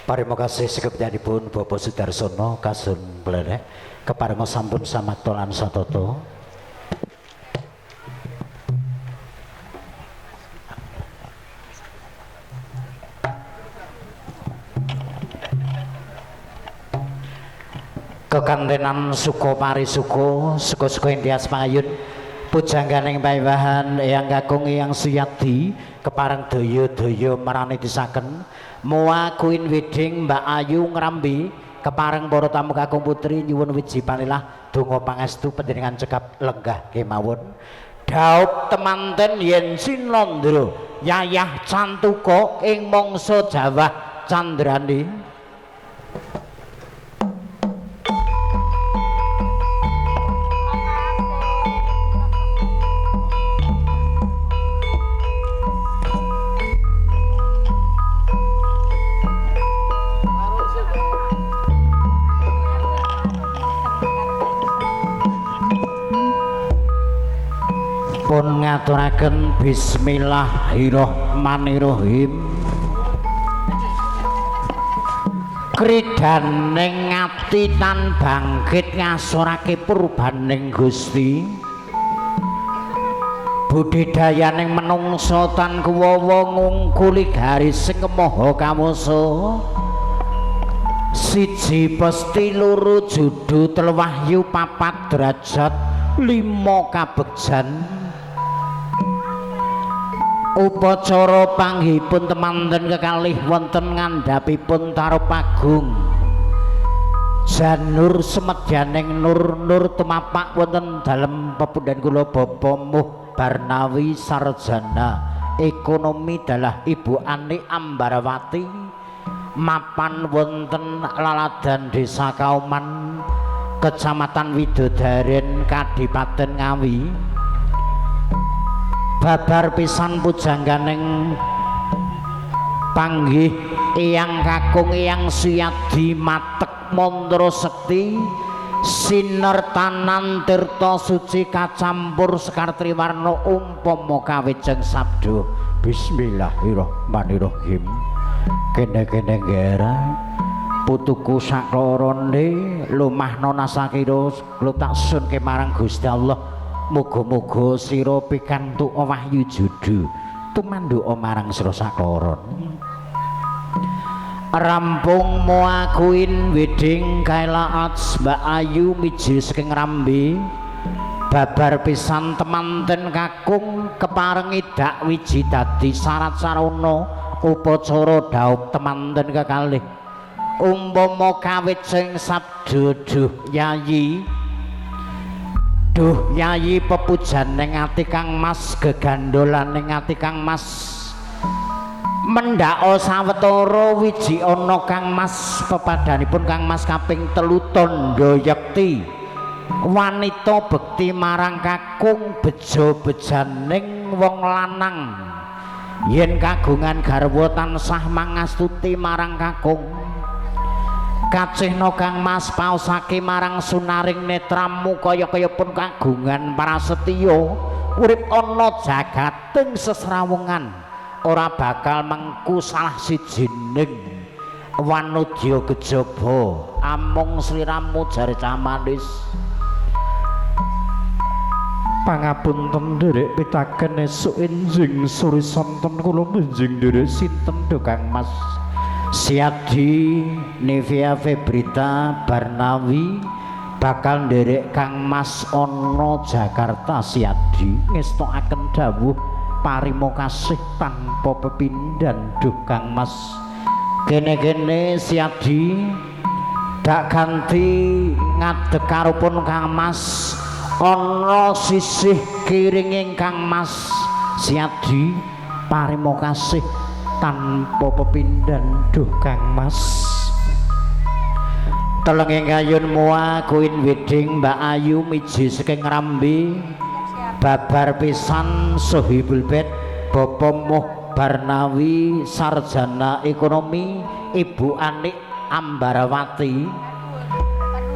Parimo kasih sekeptianipun Bapak Sudarsono kasun blerek keparenga sampun samakta lan satata. Kekantenan suka parisuka suka-suka Indias Pangayun pujangganing paewahan Eyang Kakung Eyang Suyadi kepareng daya-daya maranitisaken Moa Kuin Widing Mbak Ayu ngrambi kepareng para tamu kakung putri nyuwun wiji panilah donga pangestu panjenengan cekap lenggah kemawon daup temanten yen sinandra yayah cantuka ing mangsa Jawah candrani. Pun ngaturaken bismillahirrahmanirrahim kridaning ngati tan bangkit ngasorake purbaning Gusti budidayaning menungsa tan kuwawa ngungkuli garis sing maha kawasa siji pesti loro judu telu wahyu papat derajat lima kabegjan upacara panggihipun temanten kekalih wonten ngandhapipun Tarupagung janur semedyaning nur tumapak wonten dalem pepundhen kula Bapa Muh Barnawi Sarjana Ekonomi dalah Ibu Ani Ambarawati mapan wonten laladan Desa Kauman Kecamatan Widodaren Kadipaten Ngawi babar pisan pujangganing panggih Eyang Kakung Eyang Suyadi matek mandra sekti sinertanan tirta suci kacampur sekar triwarna umpama kawejeng sabda bismillahirrahmanirrahim kene-kene ngera putuku sakloronde lumahna nasakira lutak sunke marang Gusti Allah muga-muga sira pikantuk wahyu judu tumanduka marang sira sakloron rampung Moa Kuin Widing Kaelaat Mbak Ayu miji saking Rambi babar pisan temanten kakung keparengi dak wiji dadi syarat sarana upacara daup temanten kekalih umpama kawejeng sabda duh yayi duh yayi pepujan ning ati Kang Mas gegandolan ning ati Kang Mas mendhaka sawetara wiji ana Kang Mas pepadanipun Kang Mas kaping 3 tandha yekti wanita bekti marang kakung beja-bejaning wong lanang yen kagungan garwa tansah mangastuti marang kakung kacihna Kang Mas paosake marang sunaring netramu kaya-kaya pun kagungan prasetya urip ana jagating sesrawungan ora bakal mengku salah sijining wanudya kejaba amung sliramu jare cah manis pangapunten nderek pitaken esuk enjing sore sonten kula benjing nderek sinten to Kang Mas Suyadi Nevia Febrita Barnawi bakal nderek Kang Mas ana Jakarta Suyadi ngestokaken dawuh parimo kasih tanpa pepindhan duh Kang Mas kene-kene Suyadi dak ganti ngadeg karupun Kang Mas ana sisih kiringing Kang Mas Suyadi parimo kasih tanpa pepindhan duh Kang Mas telenging kayun Moa Kuin Widing Mbak Ayu miji saking Rambi babar pisan Sohibul Bed Bapa Muh Barnawi Sarjana Ekonomi Ibu Ani Ambarawati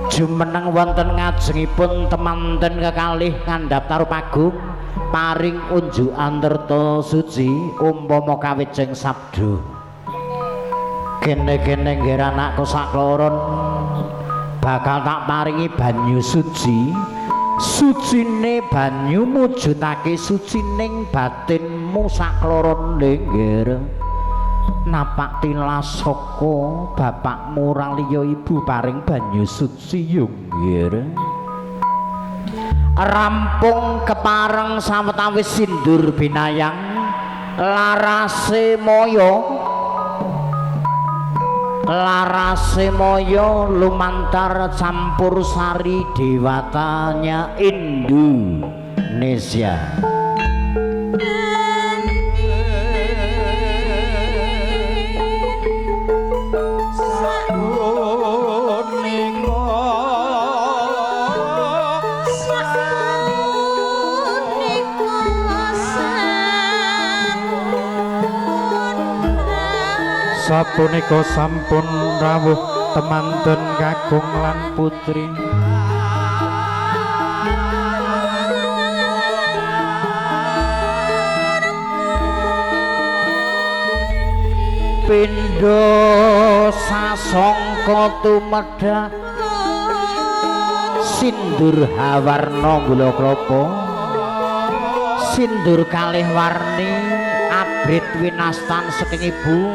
jumeneng wonten ngajengipun temanten kekalih ngandhap Tarupagung paring unjukan terta suci umpama kawejeng sabda kene-kene nggih anakku sakloron bakal tak paringi banyu suci. Sucine banyu mujudake sucining batinmu sakloron nggih. Napak tilas saka bapakmu ora liya ibu paring banyu suci yo nggih. Rampung kepareng sawetawis sindur binayang larase moyo lumantar campur sari dewatanya Indonesia. Sapunika sampun rawuh temanten kakung lan putri. Pindha sasangka tumedhak sindur hawarna gula klapa, sindur kalih warni abrit winastan saking ibu,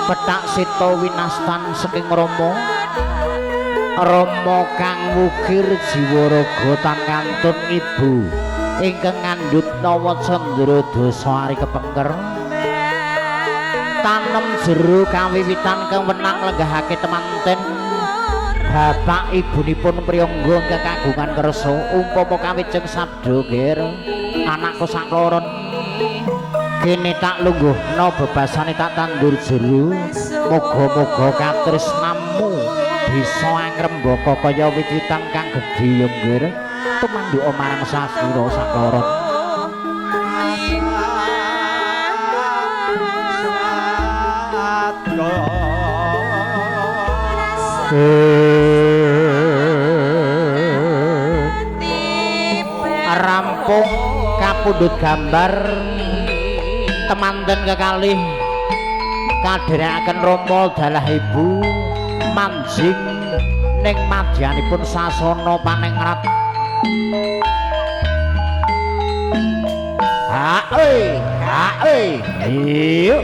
petak sita winastan saking Rama. Rama kang wukir jiwa raga tan kantun ibu ingkang ngandhut nawa candra dasa ari kepengker. Tanem jero kawiwitan kewenang lenggahake temanten. Bapak ibunipun priyangga ingkang kagungan kersa umpama kawijeng sabda ger anakku sakloron. Kene tak lungguhna bebasane tak tandur jero. Muga-muga katresnamu bisa angrembaka kaya wit-witan kang gedhe ya nggih. Tumanduk marang sasira sakloron. Rampung kapundhut gambar temanten kekalih kadherekaken Rama dalah ibu manjing ning madyanipun sasana panengrat. Hae yuk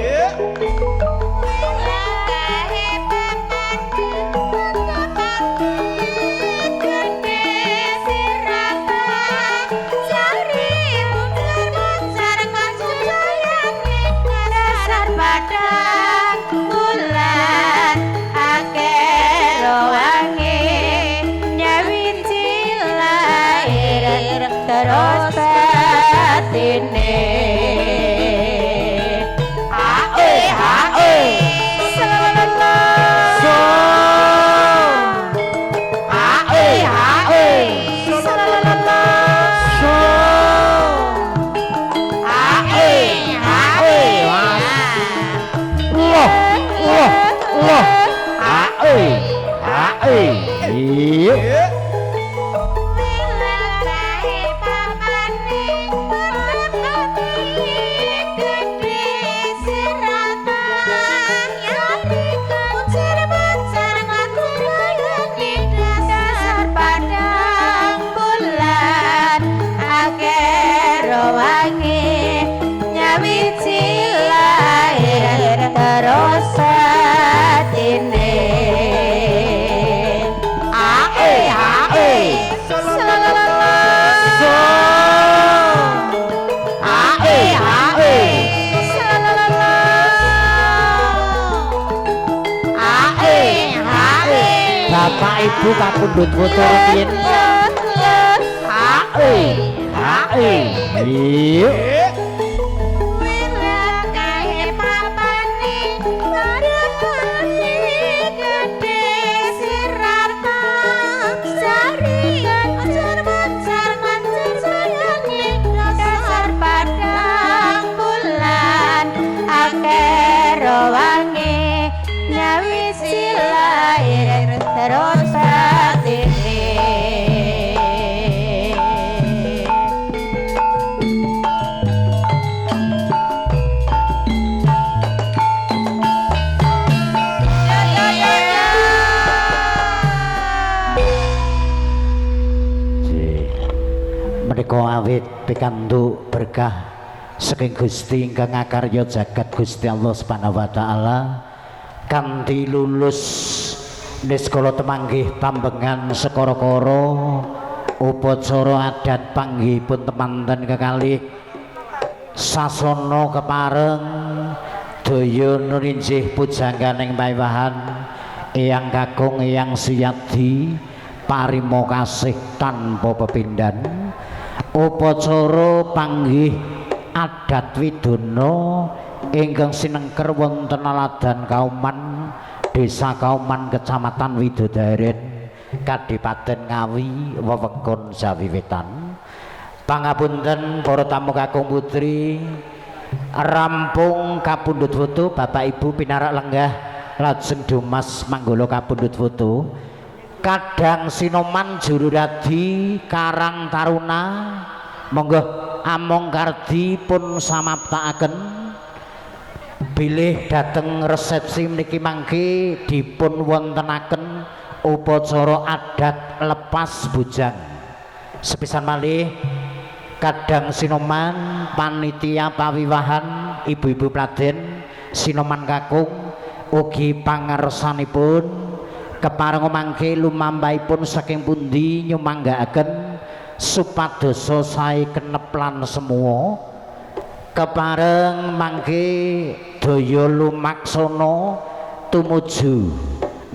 Bapak Ibu kapundhut foto rumiyin. Hae. Yuk. punika awit pikantuk berkah saking Gusti ingkang ngakarya jagat Gusti Allah Subhanahu wa taala kanthi lulus niskala temanggih pambengan sekara-kara upacara adat panggihipun temanten kekalih sasana kepareng daya nurinjih pujangganing paewahan Eyang Kakung Eyang Suyadi parimo kasih tanpa pepindhan upacara panggih adat widana ingkang sinengker wonten aladan Kauman Desa Kauman Kecamatan Widodaren Kadipaten Ngawi wewengkon Jawi Wetan. Pangapunten para tamu kakung putri rampung kapundhut foto Bapak Ibu pinarak lenggah lajeng dumas manggala kapundhut foto kadang sinoman juru radi Karang Taruna monggo among kardi pun samaptakaken bilih dhateng resepsi mriki mangke dipun wontenaken upacara adat lepas bujang sepisan malih kadang sinoman panitia pawiwahan ibu-ibu Pladen sinoman kakung ugi pangersanipun kepareng mangke lumampahipun saking pundi nyumanggaaken supadosa sae kenep lan semua kepareng mangke daya lumaksana tumuju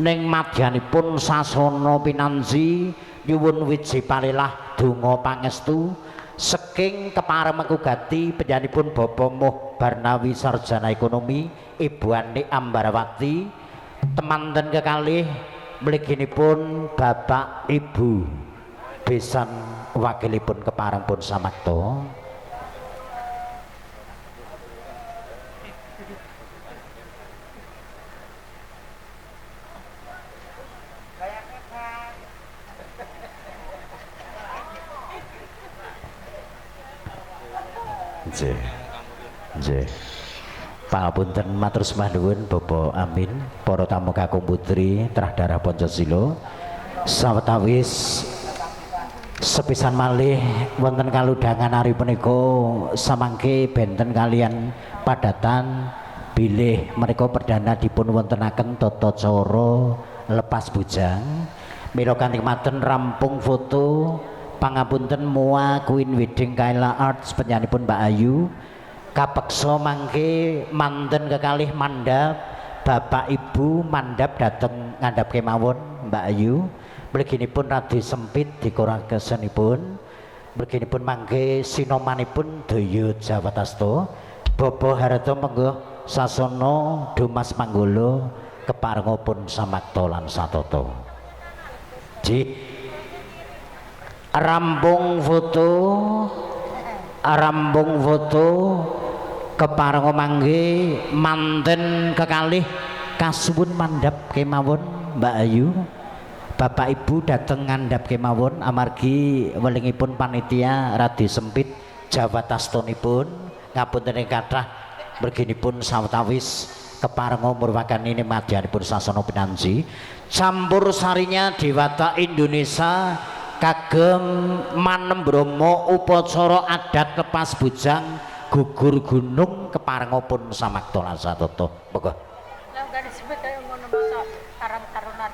ning madyanipun sasana pinanji nyuwun wiji palelah donga pangestu saking kepareng mengkugati panjenenganipun Bapak Moh Barnawi Sarjana Ekonomi Ibu Ani Ambarawati temanten kekalih mliginipun Bapak Ibu besan wakilipun kepareng pun samakta nggih pangapunten matur sembah nuwun Bapak Amin para tamu kakung putri Trahdarah Pancasila sawetawis sepisan malih wonten kaludhangan hari punika samangke benten kalian padatan bilih menika perdana dipun wontenaken tata cara lepas bujang mila kanthi rampung foto pangapunten Moa Queen Wedding Kaila Arts penyanipun Mbak Ayu kapeksa mangke manten kekalih mandhap Bapak Ibu mandhap dateng ngandhap kemawon Mbak Ayu mliginipun radi sempit dikorakesenipun mliginipun mangke sinomanipun daya Jawatasta Bapa Harata monggo sasana dumas manggala keparengipun samakta lan satata rampung foto kepareng mangke manten kekalih kasuwun mandhap kemawon Mbak Ayu Bapak Ibu dateng ngandhap kemawon amargi welingipun panitia radi sempit Jawatastonipun ngapunten ing kathah mliginipun sawetawis kepareng murwakan ini madyanipun sasana pinanji campur sarinya Dewata Indonesia kagem manem Bromo upacara adat lepas bujang gugur gunung keparengipun samakta lan satata monggo lha gak disebut kaya ngono masa Karang Taruna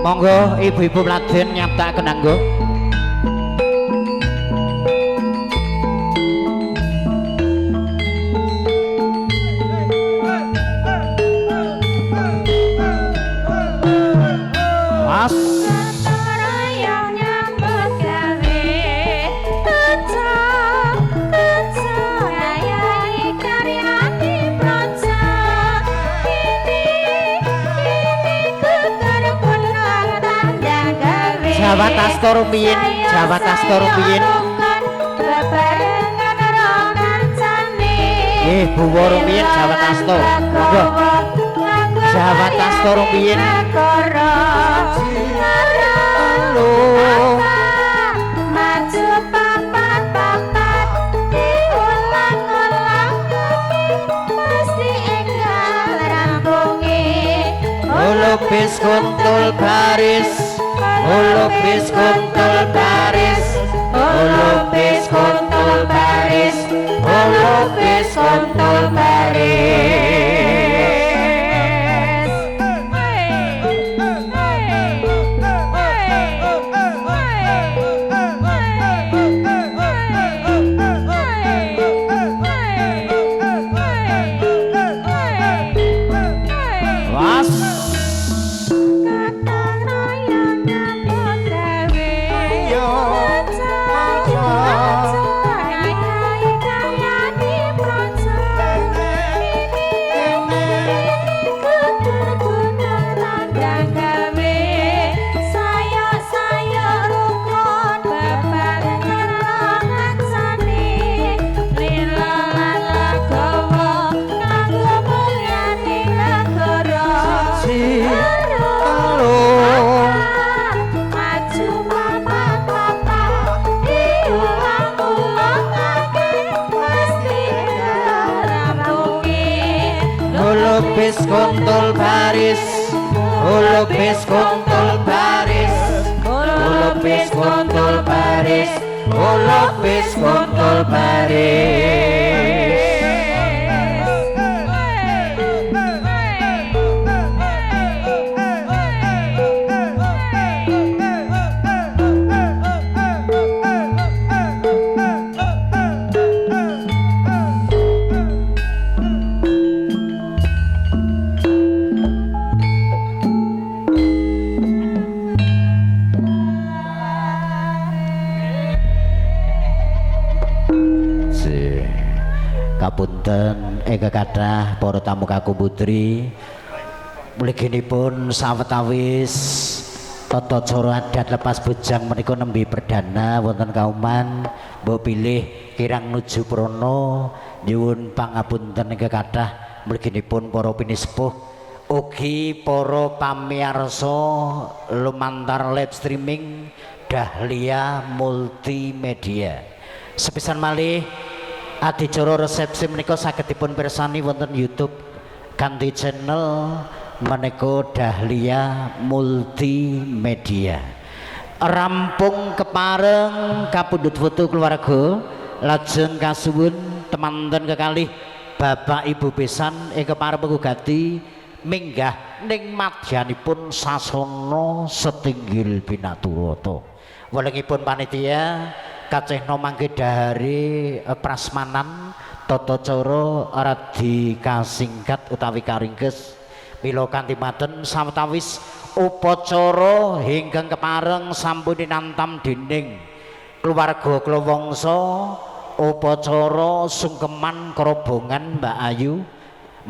monggo ibu-ibu Pladen nyaptakaken kanggo Mas Jawatasta rumiyin Jawatasta rumiyin buwa rumiyin Jawatasta monggo Jawatasta rumiyin maju papat diulang baris lupis kuntul baris lupis kuntul baris lupis kuntul baris lupis kuntul baris lupis kuntul baris lupis kuntul baris lupis kuntul baris Kapunten ing kathah para tamu kakung putri mliginipun sawetawis tata cara adat lepas bujang menika nembe perdana wonten kauman mbok pilih kirang nuju prana nyuwun pangapunten ing kathah mliginipun para pinisepuh ugi para pamirsa lumantar live streaming Dahlia Multimedia sepisan malih adicara resepsi menika saged dipun pirsani wonten YouTube kanthi channel menika Dahlia Multimedia. Rampung kepareng kapundhut foto keluarga lajeng kasuwun temanten kekalih Bapak Ibu besan ing kepareng pengugati minggah ning madyanipun sasana setinggil Pinaturata. Welengipun panitia kacehna mangke dahare prasmanan tata cara radi kasingkat utawi karingkes mila kanthi maten sawetawis upacara ingkang kepareng sampun dinantam dening keluarga Klawangsa upacara sungkeman kerobongan Mbak Ayu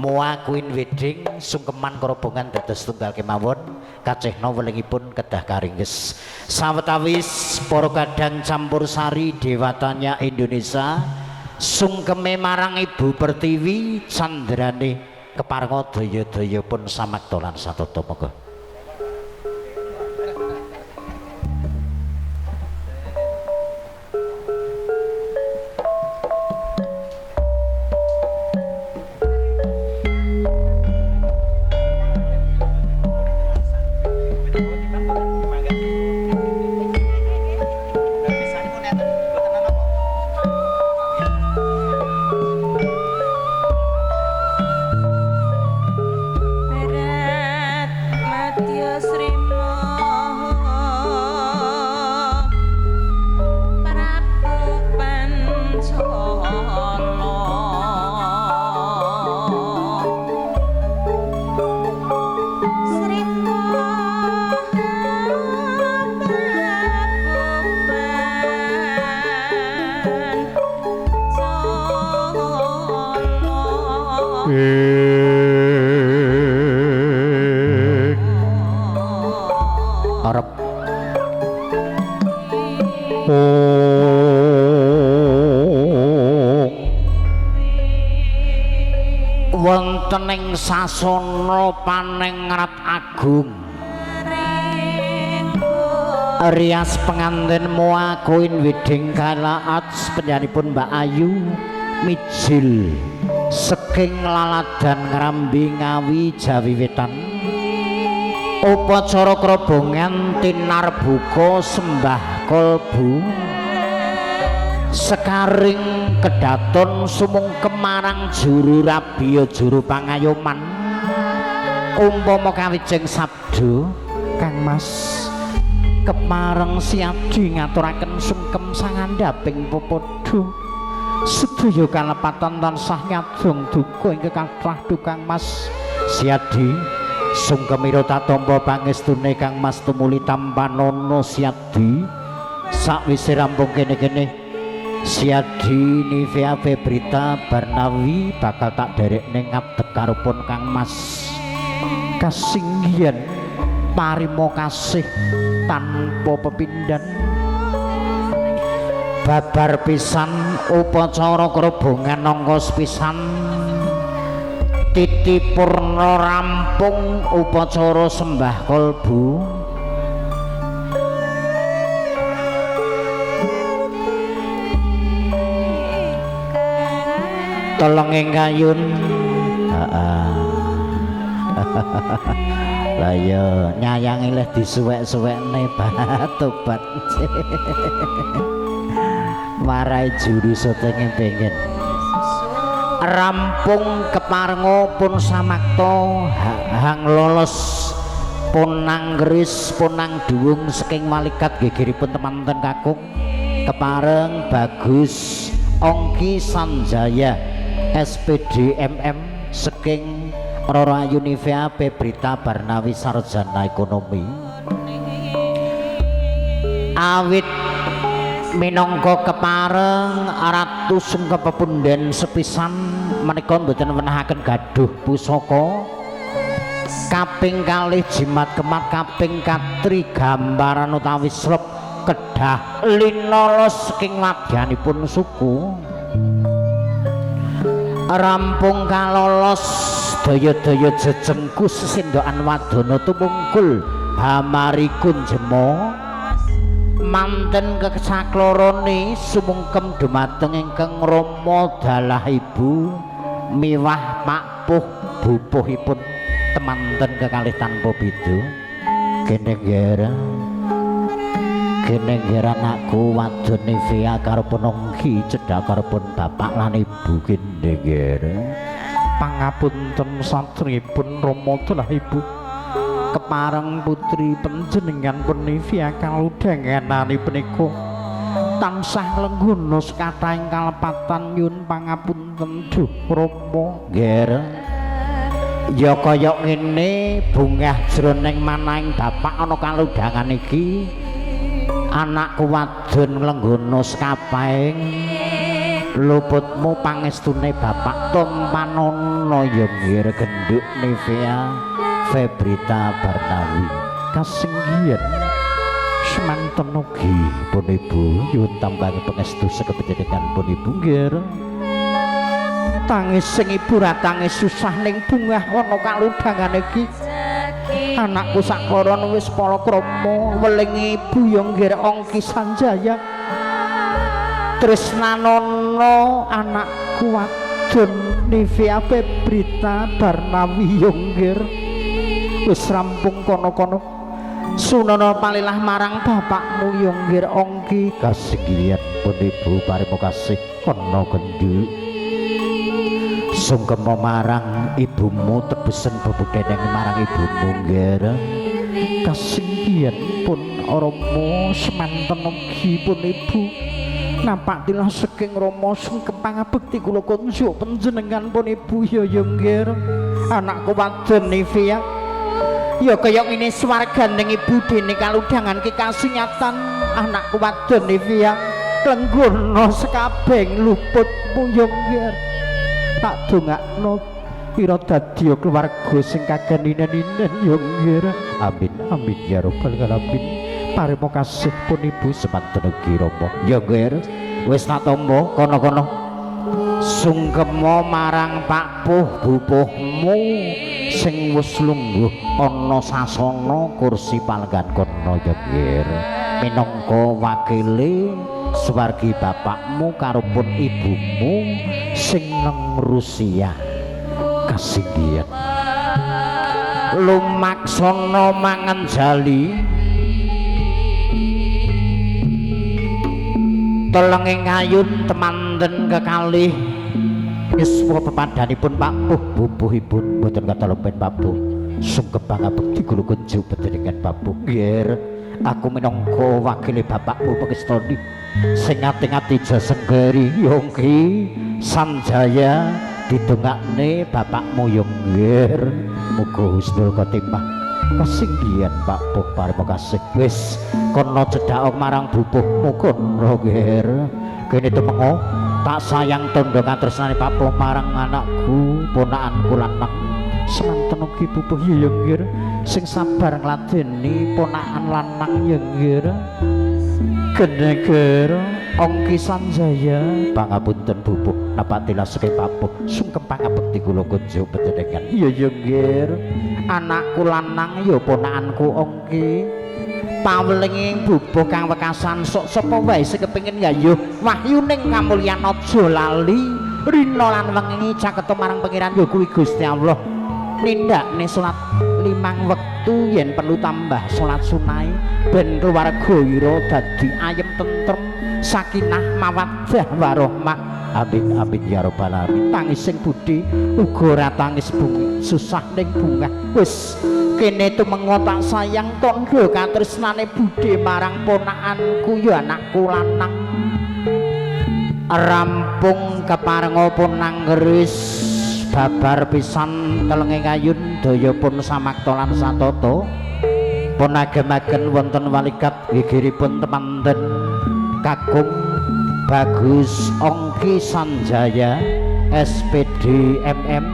Moa Queen Wedding sungkeman kerobongan dados tunggal kemawon kacehna welingipun kedah karingkes sawetawis para kadang campur sari dewatanya Indonesia sungkeme marang Ibu Pertiwi candrane keparenga daya-daya pun samakta lan satata moga arep wonten ing sasana Panengrat Agung rias pengantin Moa Queen Wedding kalaat penyanipun Mbak Ayu mijil saking laladan Ngrambi Ngawi Jawi Wetan upacara krobongan tinar buka sembah kolbu sekaring kedaton sumungkem marang juru rabiya juru pangayoman umpama kawijeng sabda Kangmas kepareng siadi ngaturaken sungkem sangandhaping pepodo sedaya kalepatan tansah nyadong duka ing kathah Kangmas siadi sungkemira tatampa pangestune Kangmas tumuli tampanono siadi sakwise rampung kene-kene siadi Nivea Febrita Barnawi bakal tak derekne ngadeg karepun Kangmas kasinggihan parimo kasih tanpa pepindhan babar pisan upacara krobongan angka sepisan titi purna rampung upacara sembah kolbu tolong engkayun lah ya nyayangi leh disuwek-suwekne batobat marai juru syuting pengen rampung keparenga pun samakta hang lolos pun nanggris pun nang duwung saking malaikat gegiripun temanten kakung kepareng bagus Ongki Sanjaya SPD MM saking Rora Univea Febrita Barnawi Sarjana Ekonomi awit minangka kepareng ratu sungkem pepundhen sepisan menika mboten wenehaken gaduh pusaka kaping kalih jimat kemat kaping katri gambaran utawi slep kedah linolos saking wadyanipun suku rampung kalolos daya-daya jejengku sesendokan wadana tumungkul hamarikun jemo manten kesaklorone sumungkem dumateng ingkang Rama dalah ibu miwah makpuh bupuhipun temanten kekalih tanpa beda Genenggera anakku wadon Nivea karepun Ongki cedhak karepun bapak lan ibu Genenggera pangapunten satripun Rama dalah ibu kepareng putri panjenengan pun Nivea kaludhanganane punika tansah lengguna sekathahing kalepatan nyuwun pangapunten duh Rama nggih ya kaya ngene bungah jroning manahing bapak ana kaludhangan iki anakku wadon lenggana sekapahing luputmu pangestune bapak tompanana ya nggih genduk Nivea Febrita Barnawi kasenggihan semanten ugi pun ibu nyuwun tambahi pangestu sakepanjenengan pun ibu nggih tangis sing ibu ra tangis susah ning bungah ana kaludhangan iki anakku sakloron wis palakrama weling ibu ya nggih Ongki Sanjaya tresnanono anakku wadon Nivea Febrita Barnawi ya nggih wis rampung kono-kono sunana palilah marang bapakmu ya nggih Ongki kasenggihan pun ibu parimo kasih ana genduk sungkem marang ibumu tebesen bebudheneng marang ibumu nggih kasenggihan pun Rama semanten ugi pun ibu nampak tilah saking Rama sungkem pangabekti kula kunjuk panjenengan pun ibu ya nggih anakku wadon Nivea ya kaya ngene swarganing ibu dene kaludhangan ki kasunyatan anakku wadon Nivea lenggana sekabeng luputmu ya nggih tak dongakno ira dadi keluarga sing kageninen-inen ya nggih amin amin ya rabbal alamin parimo kasih pun ibu semanten ugi Rama ya nggih wis tak tampa kono-kono sungkema marang Pak Puh bupuhmu sing wis lungguh ana sasana kursi palenggan kono ya nggih minangka wakile swargi bapakmu karepun ibumu sing nang Rusia kasinggihan lumaksana mangan jali telenging ayun temanten kekalih yuswa pepadanipun Pak Puh bubuhipun boten kata lepen Pak Puh sungkep pangabekti kula kunjuk panjenengan Pak Puh nggih aku minangka wakile bapakmu pengestoni sing ati-ati jasenggari yongki sanjaya didongakne bapakmu yo nggih muga husnul khotimah kasinggihan Pak Puh parima kasih wis kono cedhak marang bubuhmu kono nggih kene temengo tak sayang tondo katresnane Pak Puh marang anakku ponakanku lanang semanten ugi bubuh ya nggih sing sabar ngladeni ponakan lanang ya nggih geneger ongki sanjaya pangapunten bubuh napa tilasuke Pak Puh sungkem pangabekti kula kunjuk panjenengan iya ya nggih anakku lanang ya ponakanku ongki pawelinging bubuh kang wekasan sok sapa wae sing kepengin nggayuh wahyuning kamulyan aja lali rina lan wengi caketo marang pangeran ya kuwi Gusti Allah nindakne salat 5 wektu yen perlu tambah salat sunai ben keluarga ira dadi ayem tentrem sakinah mawaddah warahmah amin amin ya rabbal alamin tangis sing budi uga ora tangis susah ning bungah wis kene tumengo tak sayang tondo katresnane budi marang ponakanku ya anakku lanang rampung keparenga punang ngeris babar pisan telenging ayun daya pun samakta lan satata pun agemaken wonten walikat gigiripun temanten kakung Bagus Ongki Sanjaya SPD MM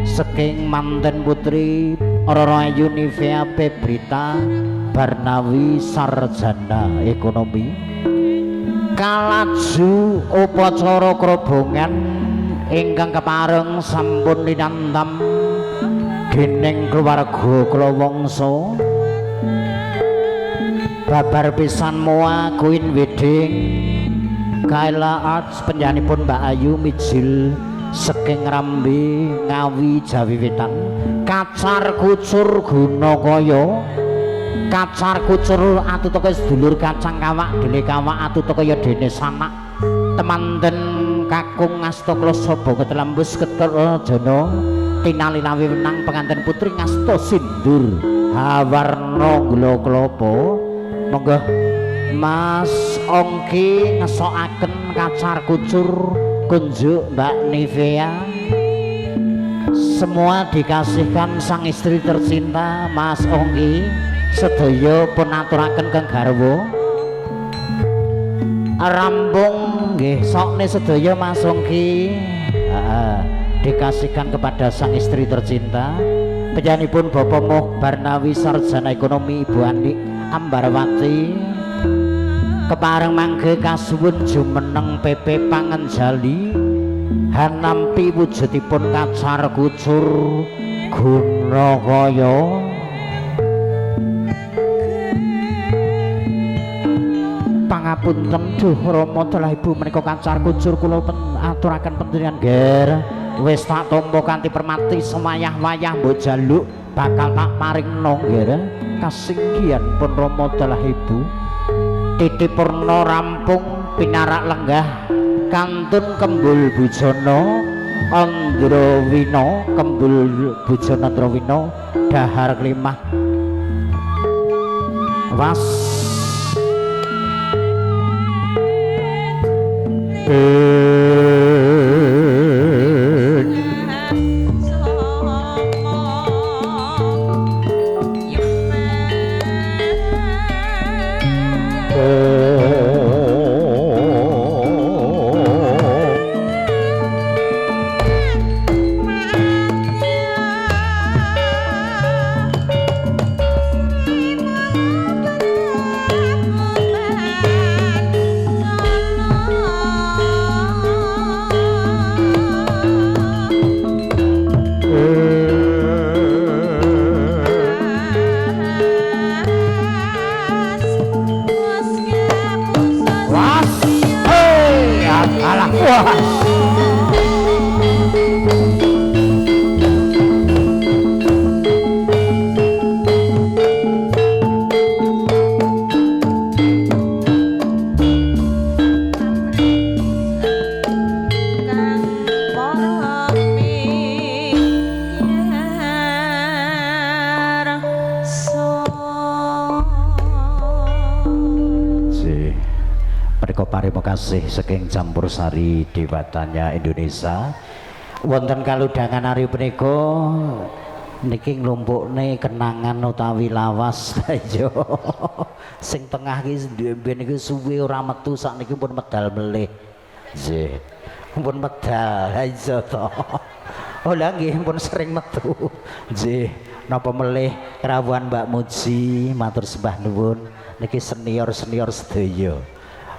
saking manten putri Roro Ayu Nivea Pebrita Barnawi Sarjana Ekonomi kalaju upacara krobongan ingkang kepareng sampun linantam dening keluarga kula wangsa babar pisan moa Queen Wedding Kaila Arts penyanipun Mbak Ayu Mijil saking Rambe Ngawi Jawi Wetan kacar kucur Gunakaya kacar kucur atutaka sedulur kacang kawak dene kawak atutaka ya dene sanak temanten kakung ngasta kloso banget lembus keterjana tinalinawi wenang pengantin putri ngasta sindur hawarna gula klapa monggo Mas Ongki ngesokaken kacar kucur kunjuk Mbak Nivea semua dikasihkan sang istri tercinta Mas Ongki sedaya pun aturaken kang garwa rampung nggih sokne sedaya Mas Ongki dikasihkan kepada sang istri tercinta penyanipun Bapak Moh Barnawi Sarjana Ekonomi Ibu Andi Ambarawati kepareng mangke kasuwun jumeneng PP Pangenjali hanampi wujudipun kacar kucur Gunakaya pangapunten duh Rama telah Ibu menika kacar kucur kula aturaken pendirian ger wis tak tampa kanthi permati semayah-wayah mbok jaluk bakal tak paringna ger kasinggihan pun Rama telah Ibu titip purna rampung pinarak lenggah kantun kembul bujana Andrawina kembul bujana Andrawina dahar kelimah was Mereka parima kasih saking Campur Sari Dewatanya Indonesia. Wonten kaludhangan hari punika niki nglumpukne kenangan utawi lawas ayo. Sing tengah iki mbiyen iki suwe ora metu sakniki pun medal melih. Nggih. Pun medal aja to. Oh lah nggih pun sering metu. Nggih. Napa melih rawuhan Mbak Muji matur sembah nuwun niki senior-senior sedaya.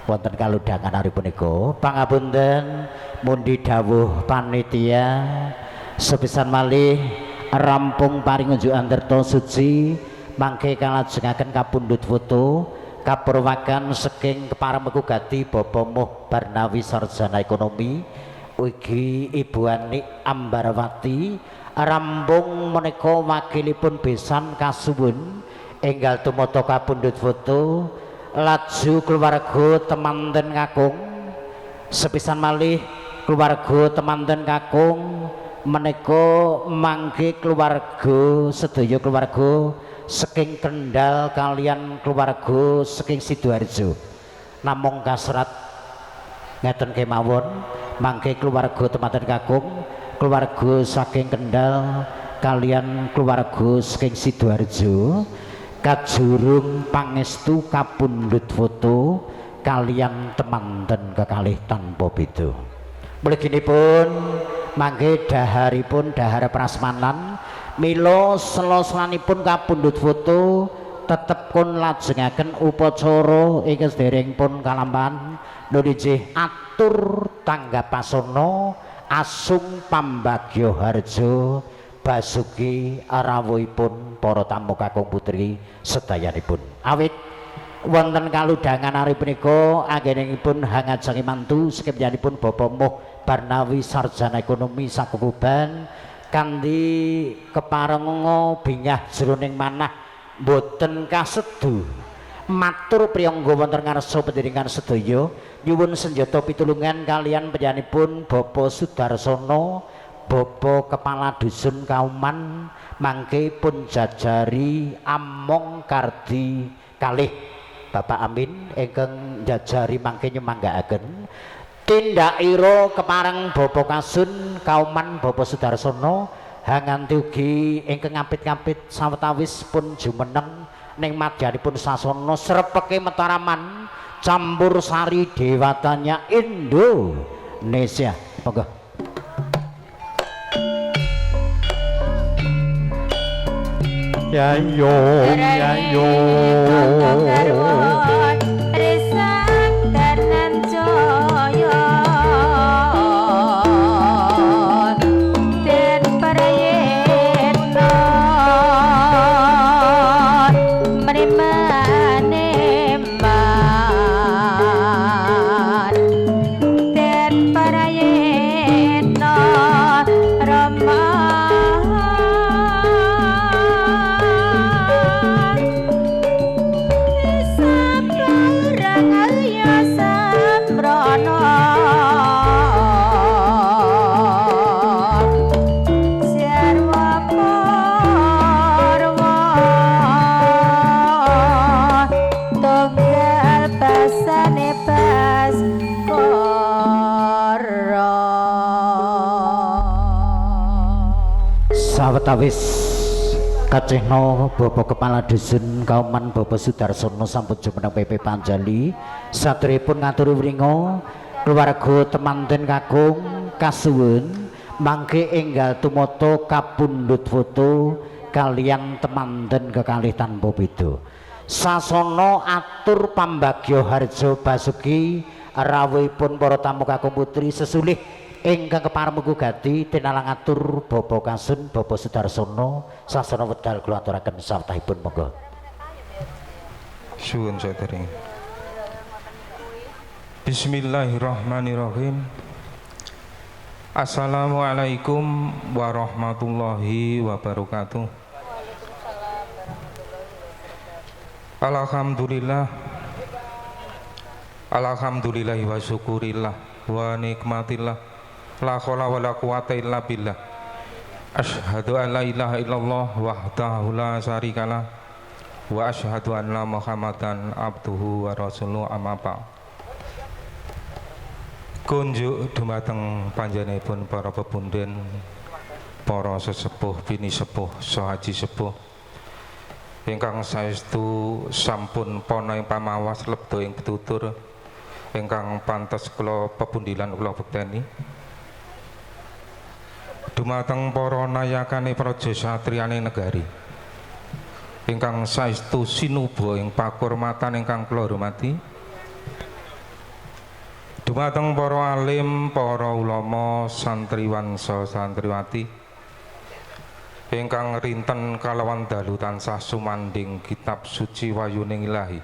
Wonten kaludhangan hari punika pangapunten mundi dawuh panitia sepisan malih rampung paring unjuk antarta suci mangke kalajengaken kapundhut foto kapurwakan saking keparengku gati Bapak Muh Barnawi Sarjana Ekonomi ugi Ibu Ani Ambarawati rampung menika wakilipun besan kasuwun enggal tumata kapundhut foto laju keluarga temanten kakung sepisan malih keluarga temanten kakung menika mangke keluarga sedaya keluarga saking Kendal kalian keluarga saking Sidoarjo namung kasrat ngeten kemawon mangke keluarga temanten kakung keluarga saking Kendal kalian keluarga saking Sidoarjo kajurung pangestu kapundhut foto kalian temanten kekalih tanpa beda. Mliginipun mangke daharipun dahar prasmanan mila sela-selanipun kapundhut foto tetep pun lajengaken upacara ing sederengipun kalampahan nulijih atur tanggapasana asung pambagya harja basuki rawuhipun para tamu kakung putri sedayanipun awit wonten kaludhangan hari punika anggenipun hangajeng mantu sekepyanipun Bapak Muh Barnawi Sarjana Ekonomi Sakukuban kanthi keparenga bingah jroning manah boten kasedu matur priyangga wonten ngarsa panjenengan sedaya nyuwun senjata pitulungan kalian panjenenganipun Bapak Sudarsono Bapak Kepala Dusun Kauman mangke pun jajari among kardi kalih Bapak Amin ingkang jajari mangke nyemanggaaken tindakira kepareng Bapak Kasun Kauman Bapak Sudarsono hanganti ugi ingkang ngapit-ngapit sawetawis pun jumeneng ning madyanipun sasana srepeke Mataraman Campur Sari Dewatanya Indonesia monggo. Yayo yayo resang kanan joyo den parayetno mrimane man den parayetno rama sawetawis kacehna Bapak Kepala Dusun Kauman Bapak Sudarsono sampun jumeneng PP Panjali saderepun ngaturi wringa keluarga temanten kakung kasuwun mangke enggal tumata kapundhut foto kalian temanten kekalih tanpa beda sasana atur pambagya harja basuki rawuhipun para tamu kakung putri sesulih ingkang keparengku gati tinalang atur Bapak Kasun Bapak Sudarsono sasana wedal kula aturaken sawetahipun monggo. Suwun sadering. Bismillahirrahmanirrahim. Assalamualaikum warahmatullahi wabarakatuh. Alhamdulillah. Alhamdulillahi wa syukurillah wa nikmatillah. La haula wala quwata illa billah. Asyhadu an la ilaha illallah wahdahu la syarikalah wa asyhadu anna Muhammadan abduhu wa rasuluhu amma ba'd. kunjuk dumateng panjenenganipun para pepundhen, para sesepuh, bini sepuh, saha haji sepuh ingkang saestu sampun pana ing pamawas lebda ing pitutur ingkang pantes kula pepundhilan kula bekteni. Dumateng para nayakane praja satriyane negari ingkang saestu sinuba ing pakurmatan ingkang kula hormati. Dumateng para alim, para ulama, santriwan saha santriwati ingkang rinten kalawan dalu tansah sumanding kitab suci wayuning Ilahi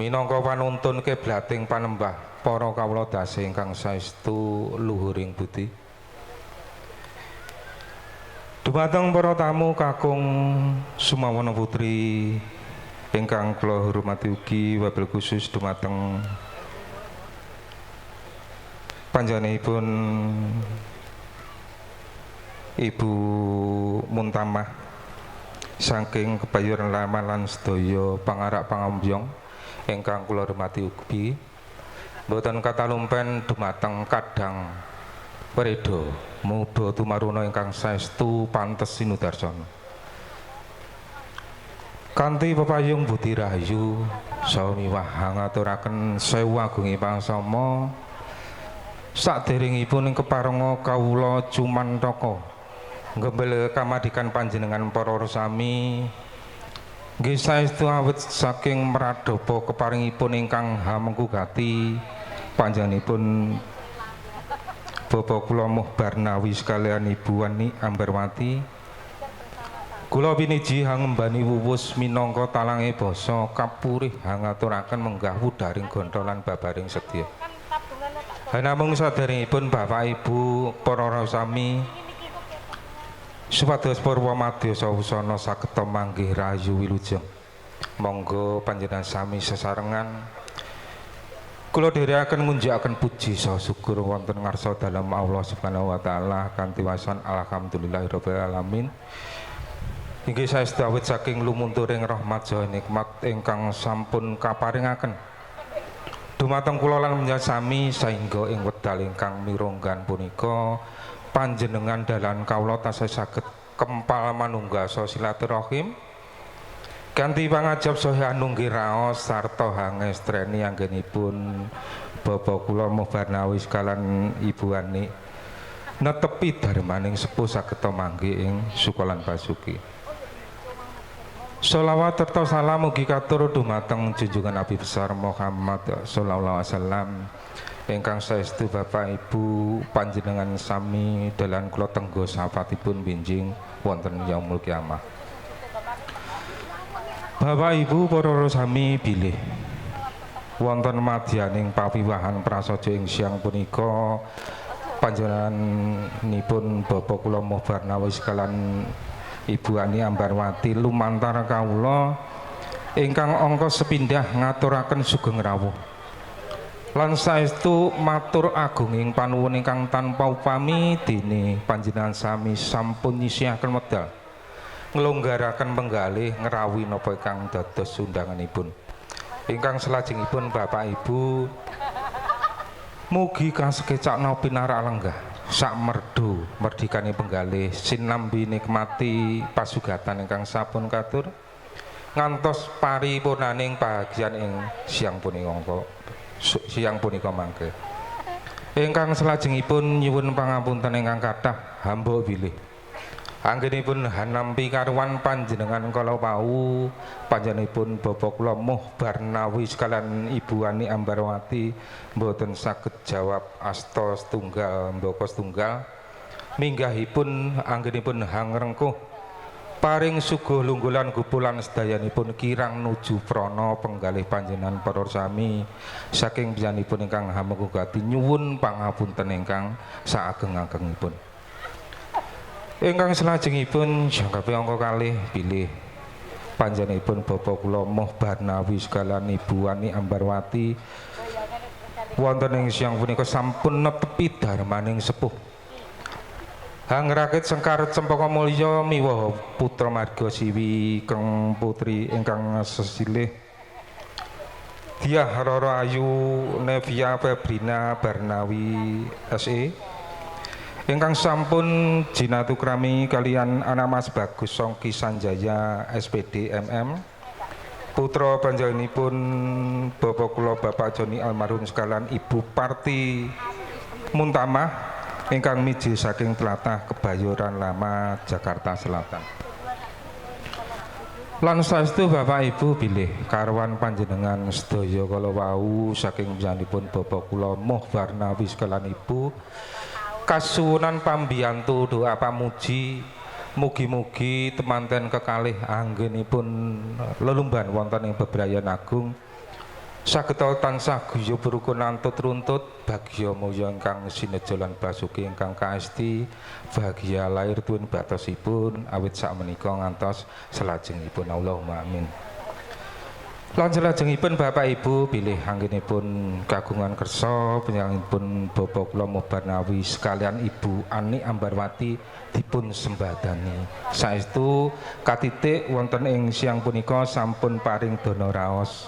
minangka panuntun kiblating panembah para kawula dasih ingkang saestu luhuring budi. Dumateng para tamu kakung Sumawana putri ingkang kula hormati ugi wabil khusus dumateng panjenenganipun Ibu Muntamah saking Kebayuran Laman lan sedaya pangarak pangambyong ingkang kula hormati ugi, mboten katalumpen dumateng kadang Wereda muda tumaruna ingkang saestu pantes sinudarsana. Kanthi pepayung budi rahayu saha miwah ngaturaken sewu agungi pangsama saderengipun ing keparenga kawula cumantaka nggembel kamadikan panjenengan para sami nggih saestu awit saking mradhapa keparingipun ingkang hamengkugati panjenenganipun Bapak kula Muh Barnawi sekalian Ibu Wani Ambarwati. Kula piniji hangembani wuwus minangka talange basa kapurih hangaturaken menggah wudaring gontolan babaring sedya. Namung saderengipun Bapak Ibu para sami supados purwa madya sawusana sageta manggih rahayu wilujeng. Monggo panjenengan sami sesarengan kula dherekaken ngunjukaken puji saha syukur wonten ngarsa dalem Allah Subhanahu wa taala kanthi wasan alhamdulillahirabbil alamin. Inggih saestu awit saking lumunturing rahmat saha nikmat ingkang sampun kaparingaken dumateng kula lan panjenengan sami saengga ing wekdal ingkang mironggan punika panjenengan dalan kawula tasih saged kempal manunggasa silaturahim kanthi pangajab saha anunggih raos sarta hangestreni anggenipun Bapak kula Muh Barnawi sekalian Ibu Wani netepi darmaning sepuh sageta manggih ing sukalan basuki. Sholawat serta salam mugi katur dumateng junjungan Nabi besar Muhammad sallallahu alaihi wasallam ingkang saestu Bapak Ibu panjenengan sami dalan kula tenggo safatipun binjing wonten yaumul kiamah. Bapak Ibu para sami bilih wonten madyaning pawiwahan prasaja ing siang punika panjenenganipun Bapak kula Muh Barnawi sekalian Ibu Ani Ambarwati lumantar kawula ingkang angka sepindhah ngaturaken sugeng rawuh lan saestu matur agunging panuwun ingkang tanpa upami dene panjenengan sami sampun nyisihaken medal nglonggaraken penggalih ngerawi napa ingkang dados undanganipun. Ingkang salajengipun Bapak Ibu mugi kasekecakna pinarak lenggah sak merdu merdikane penggalih sinambi nikmati pasugatan ingkang sampun katur ngantos paripurnaning bahagian ing siang punika mangke. Ingkang salajengipun nyuwun pangapunten ingkang kathah hamba bilih anggenipun hanampi karuan panjenengan kala wau panjenenganipun Bapak kula Muh Barnawi sekalian Ibu Ani Ambarwati mboten saged jawab asta setunggal mbaka setunggal minggahipun anggenipun hangrengkuh paring suguh lunggulan gupulan sedayanipun kirang nuju prana penggalih panjenengan para sami saking biyanipun ingkang hamengkugati nyuwun pangapunten ingkang saageng-agengipun. Ingkang salajengipun jangkapi angka kalih bilih panjenenganipun Bapak kula Muh Barnawi sekalian Ibu Ani Ambarwati wonten ing siang punika sampun netepi darmaning sepuh hangrakit sengkar cempaka mulya miwaha putra marga siwi keng putri ingkang sesilih Diah Roro Ayu Nevia Febrina Barnawi SE ingkang sampun jinatukrami kalian anak Mas Bagus Songki Sanjaya SPD MM putra panjenenganipun Bapak kula Bapak Joni almarhum sekalian Ibu Parti Muntamah ingkang miji saking tlatah Kebayoran Lama Jakarta Selatan. Lan saestu Bapak Ibu bilih karwan panjenengan sedaya kala wau saking piyambakipun Bapak kula Moh Barnawi sekalian Ibu kasuwunan pambiyantu doa pamuji mugi-mugi temanten kekalih anggenipun lelumban wonten ing bebrayan agung sageta tansah guyub rukun antut runtut bagya mulya ingkang sineja lan basuki ingkang kaesti bahagia lair tuwin batosipun awit sakmenika ngantos salajengipun Allahumma amin. Lan salajengipun Bapak Ibu bilih anggenipun kagungan kersa panjenenganipun Bapak kula Moh Barnawi sekalian Ibu Ani Ambarwati dipun sembadani saestu katitik wonten ing siang punika sampun paring dana raos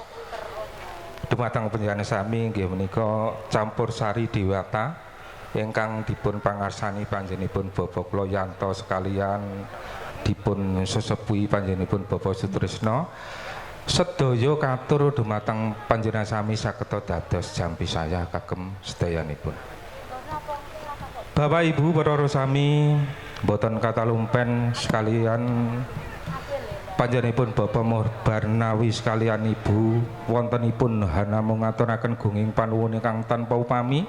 dumateng panjenengan sami inggih menika campur sari dewata ingkang dipun pangarsani panjenenganipun Bapak kula Yanto sekalian dipun sesepuhi panjenenganipun Bapak Sutrisno sedaya katur dumateng panjenengan sami sageta dados jampi saya kagem sedayanipun. Bapak Ibu para sami boten kata lumpen sekalian panjenenganipun Bapak Moh Barnawi sekalian Ibu wontenipun hanamung ngaturaken gunging panuwun ingkang tanpa upami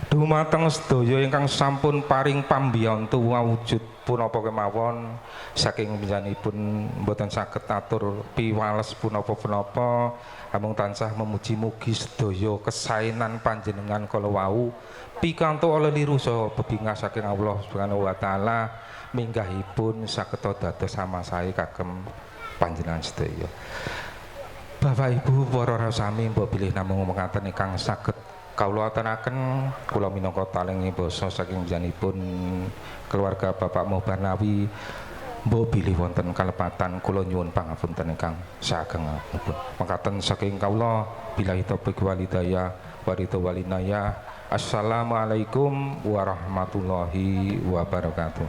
dumateng sedaya ingkang sampun paring pambiyantu wujud punapa kemawon saking panjenenganipun boten saged atur piwales punapa-punapa amung tansah memuji mugi sedaya kesaenan panjenengan kala wau pikantuk leliru saha bebingas saking Allah Subhanahu wa taala minggahipun sageta dados samasae kagem panjenengan sedaya. Bapak Ibu para sami mbok bilih namung mekaten ingkang saged kawula aturaken kula minangka talengi basa saking panjenenganipun keluarga Bapak Moh Barnawi mbok bilih wonten kalepatan kula nyuwun pangapunten ingkang sagengipun. Mekaten saking kawula billahi taufiq wal hidayah walinaya. Assalamualaikum warahmatullahi wabarakatuh.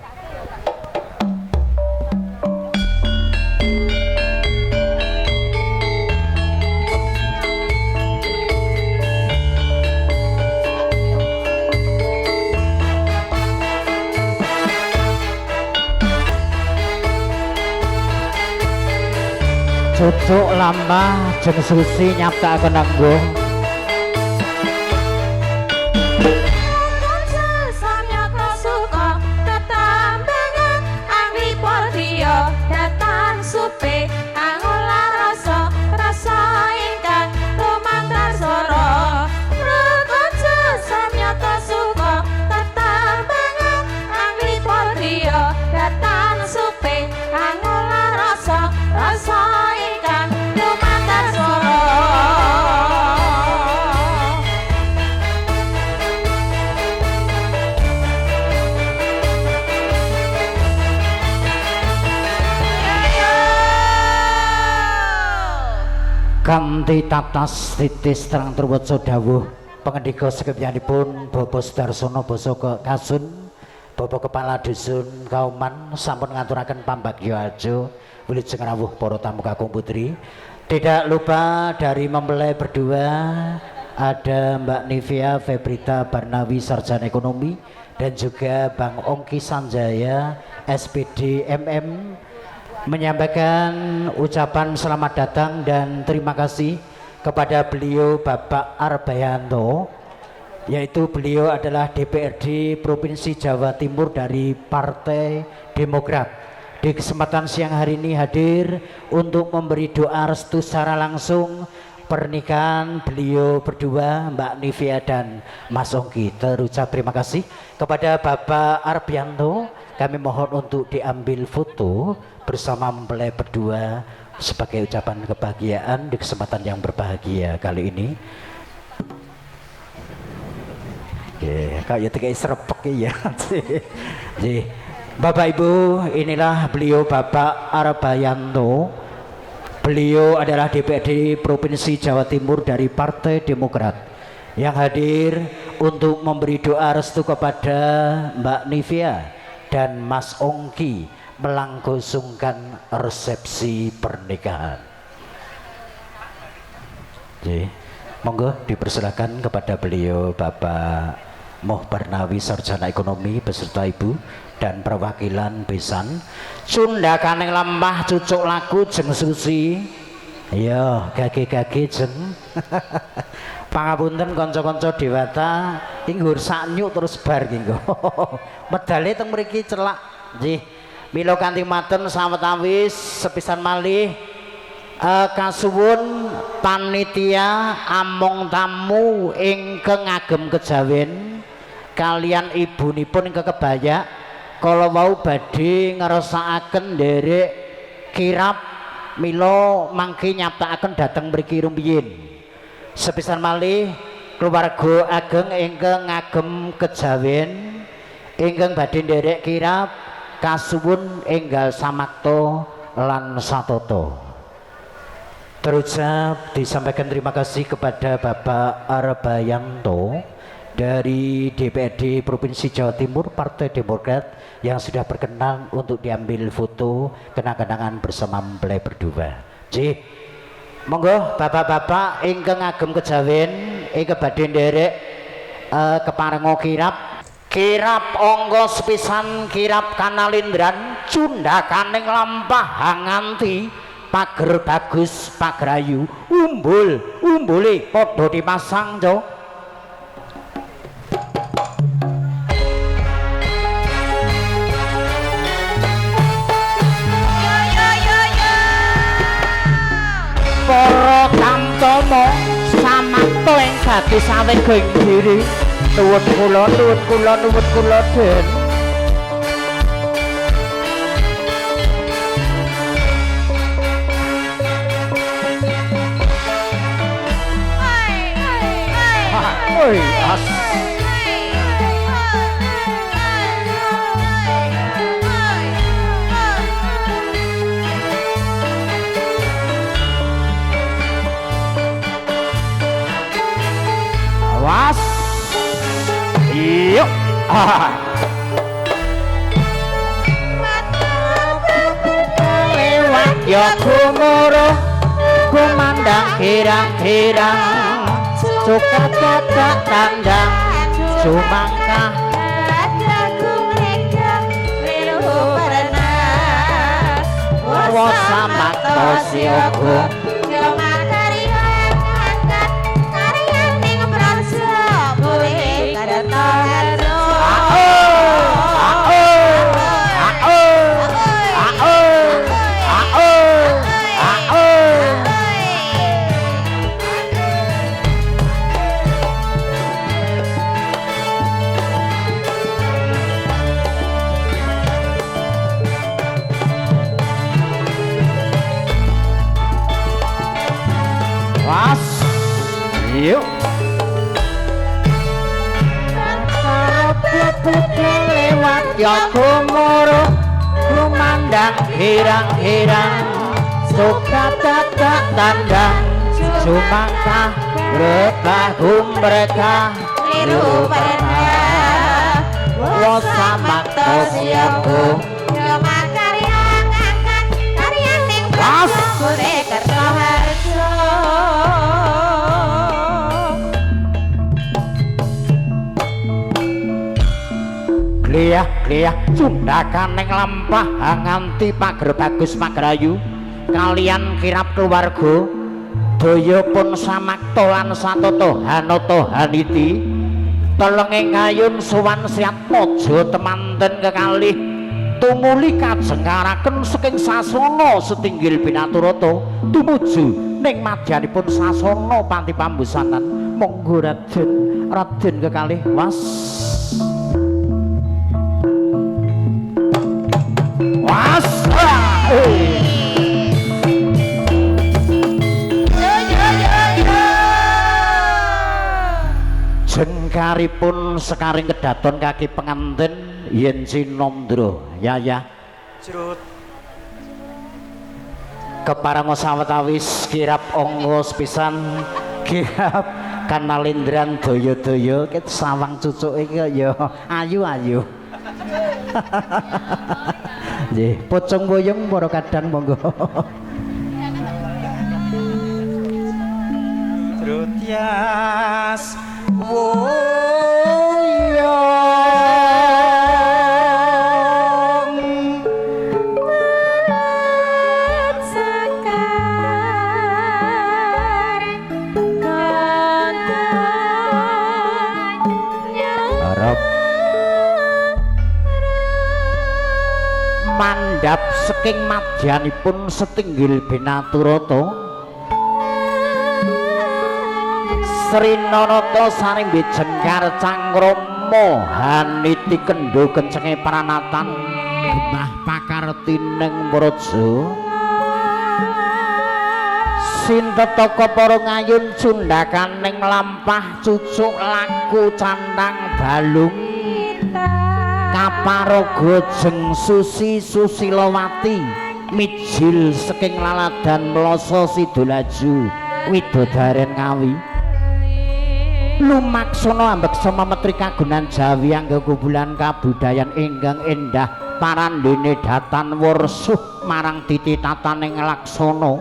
Cucuk lambah jeng susi nyaptakaken anggo kanthi tatas titis terang terwaca dawuh pangendika sekebyanipun Bapak Sudarsono basa Kasun Bapak Kepala Dusun Kauman sampun ngaturaken pambagya aja wilujeng rawuh para tamu kakung putri. Tidak lupa dari mempelai berdua ada Mbak Nivia Febrita Barnawi sarjana ekonomi dan juga Bang Ongki Sanjaya SPD MM menyampaikan ucapan selamat datang dan terima kasih kepada beliau Bapak Arbayanto, yaitu beliau adalah DPRD Provinsi Jawa Timur dari Partai Demokrat. Di kesempatan siang hari ini hadir untuk memberi doa restu secara langsung pernikahan beliau berdua Mbak Nivia dan Mas Ongki. Terucap terima kasih kepada Bapak Arbianto. Kami mohon untuk diambil foto bersama mempelai berdua sebagai ucapan kebahagiaan di kesempatan yang berbahagia kali ini. Oke, kayak tiga serepek ya. Bapak Ibu, inilah beliau Bapak Arbayanto Beliau adalah DPRD Provinsi Jawa Timur dari Partai Demokrat yang hadir untuk memberi doa restu kepada Mbak Nivia dan Mas Ongki melangsungkan resepsi pernikahan. Jadi, monggo dipersilakan kepada beliau Bapak Moh Barnawi Sarjana Ekonomi beserta Ibu dan perwakilan besan. Sunda kaneng lembah cucuk laku jeng susi. Yo gage-gage jeng. Pangapunten kanca-kanca dewata inggur sanyuk terus bar nggih. Medale teng mriki celak. Nggih. Mila kanthi maten sawetawis sepisan malih kasuwun panitia among tamu ingkang ngagem kejawen kalian ibunipun ingkang kebaya kala wau badhe ngrasakaken nderek kirap mila mangke nyaptakaken dhateng mriki rumiyin. Sepisan malih keluarga ageng ingkang ngagem kejawen ingkang badhe nderek kirap kasuwun enggal samakta lan satata. Terucap disampaikan terima kasih kepada Bapak Arbayanto dari DPRD Provinsi Jawa Timur Partai Demokrat yang sudah berkenan untuk diambil foto kenang-kenangan bersama mempelai berdua. Ji, monggo bapak-bapak ingkang ngagem kejawen ingkang badhe nderek keparenga kirap angga sepisan kirap kanalindran cundakaning lampah hanganti pager bagus pagrayu umbule padha dipasang jo. Para tamtama samakta ing dadi saweg diri nuwun kula den. Oi, as. Was. Yuk. Lewat ya kumoro kumandang kirang-kirang suka kata tandang sumangkah wasamat tosiogo yuk lewat ya kumoro kumandang hirang-hirang suka tak tandang sumangkah rebahum mereka liru pernah wasamak tosiaku yomakariang angkat tarian ning kure kertoharjo. Gliyah cundakaning lampah nganti pager bagus pagrayu kalian kirap keluarga daya pun samakta lan satata hanata haniti telenging ngayun sowan siat mojo temanten kekalih tumuli kajengaraken saking sasana setinggil pinaturata tumuju ning madyanipun sasana panti pambusanan. Monggo Raden kekalih was. Jengkaripun sekaring kedaton kaki penganten yen Sinondro ya Jrut keparang sawetawis kirap onggo pisan kirap kanalindran daya-daya ket sawang cucuke ya ayu-ayu. Nggih, pocong boyong para kadang monggo. Trutyas mandhap saking madyanipun setinggil Binaturata Sri Narata sarimbi jengkar cangkrama haniti kendho kencenge pranatan gemah pakartining praja sintetaka para ngayun cundhakaning lampah cucuk laku candang balung kaparaga jeng Susi Susilawati mijil saking laladan Mlasa Sidolaju Widodaren Ngawi lumaksana ambeksa mametri kagunan Jawi angga kubulan kabudayan ingkang endah parandene datan wersuh marang tititataning laksana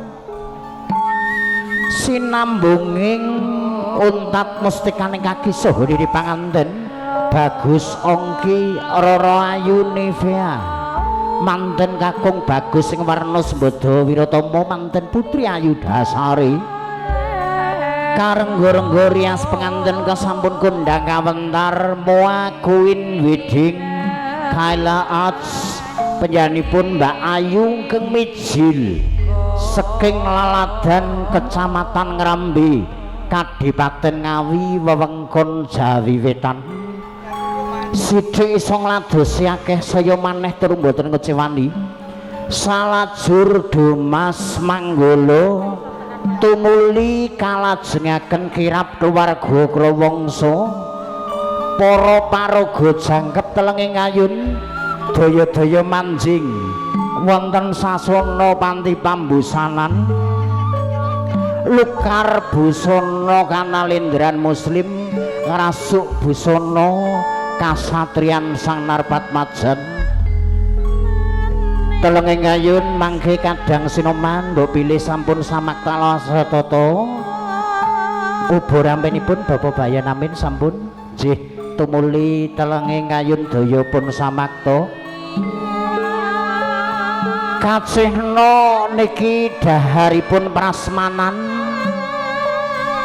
sinambunging untat mustikaning kaki saha diri panganten Bagus Ongki Rara Ayu Nivea manten kakung Bagus sing warna Sembada Wiratama manten Putri Ayu Dasari karenggo-renggo rias penganten kasampun kondang kawentar Moa Queen Wedding Kaila Arts penyanipun Mbak Ayu keng mijil saking laladan Kecamatan Ngrambe Kadipaten Ngawi wewengkon Jawi Wetan sithik iso ngladosi akeh saya maneh tur mboten ngecewani salajur Dumas Manggala tumuli kalajengaken kirap keluarga Krawangsa para paraga jangkep telenging ayun daya-daya manjing wonten sasana panti pambusanan lukar busana kanalindran muslim ngrasuk busana kasatriyan Sang Narpatmajan telenging ayun mangke kadang sinoman mbok pilih sampun samaktala setata ubo rampenipun Bapak Bayan amin sampun nggih tumuli telenging ayun daya pun samakta kacihna niki daharipun prasmanan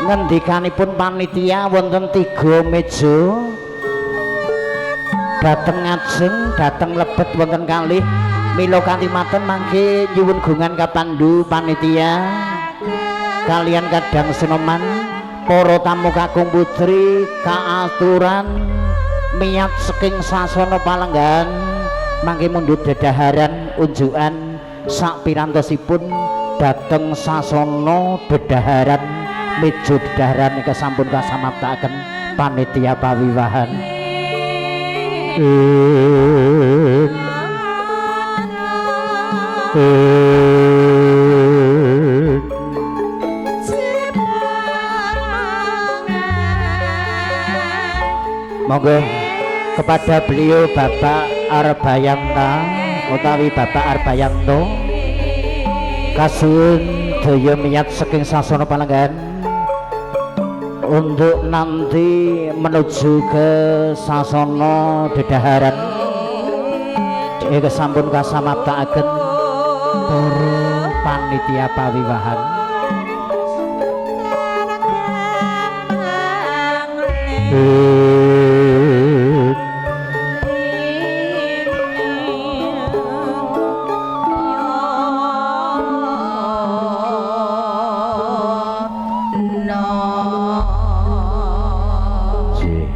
ngendikanipun panitia wonten 3 meja dateng ngajeng dateng lebet wonten kalih mila kanthi maten mangke nyuwun gungan kapandu panitia kalian kadang sinoman para tamu kakung putri kaaturan miyat saking sasana palenggan mangke mundhut dedaharan unjukan sak pirantosipun dateng sasana dedaharan meja dedaharan kesampun kasamaptaken panitia pawiwahan monggo kepada beliau Bapak Arbayanta utawi Bapak Arbayanto kasuwun daya miyat saking sasana palenggan untuk nanti menuju ke sasana dedaharan kesampun kasamaptakaken para panitia pawiwahan